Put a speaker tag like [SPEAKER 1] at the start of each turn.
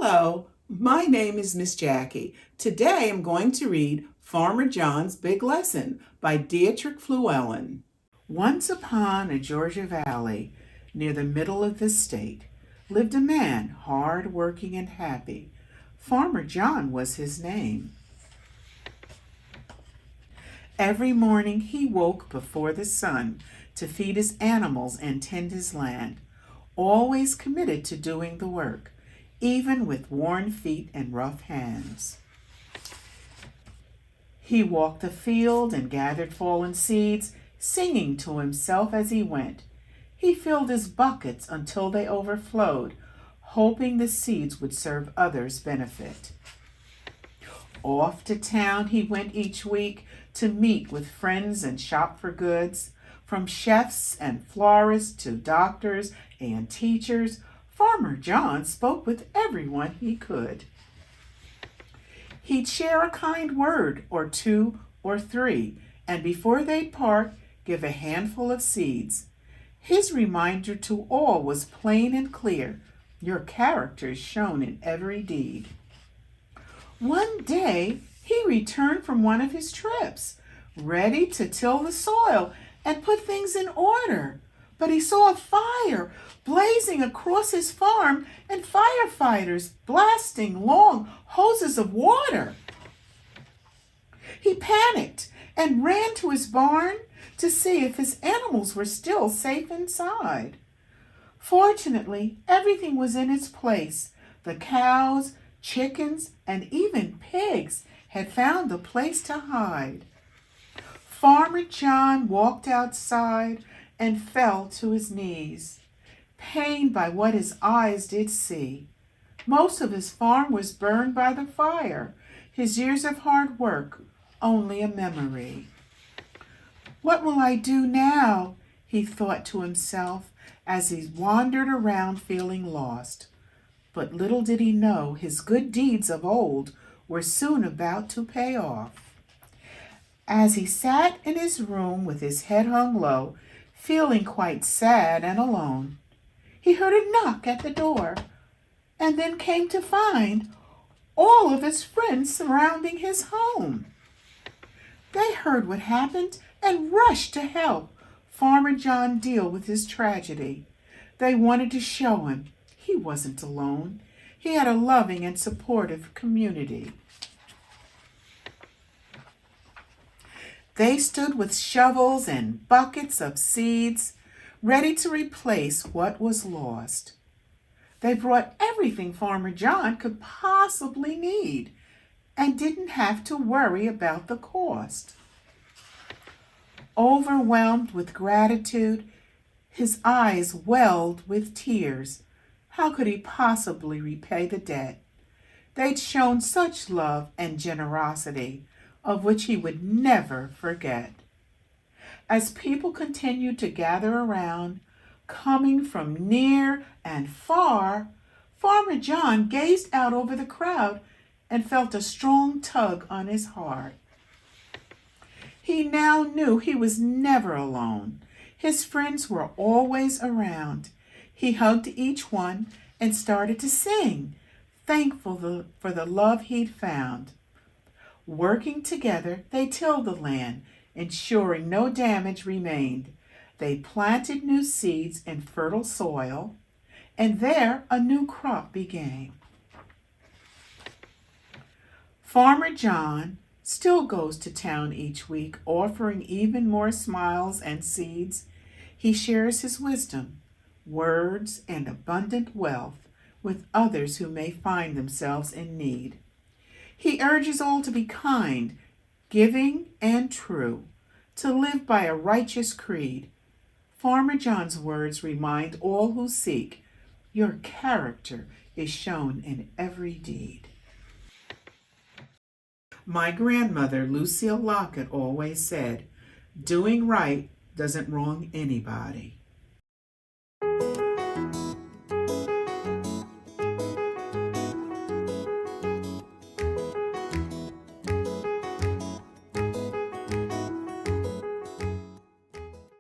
[SPEAKER 1] Hello, my name is Miss Jackie. Today I'm going to read Farmer John's Big Lesson by Dietrich Fluellen. Once upon a Georgia valley, near the middle of the state, lived a man hard working and happy. Farmer John was his name. Every morning he woke before the sun to feed his animals and tend his land, always committed to doing the work, even with worn feet and rough hands. He walked the field and gathered fallen seeds, singing to himself as he went. He filled his buckets until they overflowed, hoping the seeds would serve others' benefit. Off to town he went each week to meet with friends and shop for goods. From chefs and florists to doctors and teachers, Farmer John spoke with everyone he could. He'd share a kind word or two or three, and before they'd part, give a handful of seeds. His reminder to all was plain and clear: your character is shown in every deed. One day, he returned from one of his trips, ready to till the soil and put things in order. But he saw a fire blazing across his farm and firefighters blasting long hoses of water. He panicked and ran to his barn to see if his animals were still safe inside. Fortunately, everything was in its place. The cows, chickens, and even pigs had found a place to hide. Farmer John walked outside and fell to his knees, pained by what his eyes did see. Most of his farm was burned by the fire, his years of hard work only a memory. "What will I do now?" he thought to himself as he wandered around feeling lost. But little did he know his good deeds of old were soon about to pay off. As he sat in his room with his head hung low, feeling quite sad and alone, he heard a knock at the door, and then came to find all of his friends surrounding his home. They heard what happened and rushed to help Farmer John deal with his tragedy. They wanted to show him he wasn't alone. He had a loving and supportive community. They stood with shovels and buckets of seeds, ready to replace what was lost. They brought everything Farmer John could possibly need and didn't have to worry about the cost. Overwhelmed with gratitude, his eyes welled with tears. How could he possibly repay the debt? They'd shown such love and generosity, of which he would never forget. As people continued to gather around, coming from near and far, Farmer John gazed out over the crowd and felt a strong tug on his heart. He now knew he was never alone. His friends were always around. He hugged each one and started to sing, thankful for the love he'd found. Working together, they tilled the land, ensuring no damage remained. They planted new seeds in fertile soil, and there a new crop began. Farmer John still goes to town each week, offering even more smiles and seeds. He shares his wisdom, words, and abundant wealth with others who may find themselves in need. He urges all to be kind, giving, and true, to live by a righteous creed. Farmer John's words remind all who seek, your character is shown in every deed. My grandmother, Lucille Lockett, always said, doing right doesn't wrong anybody.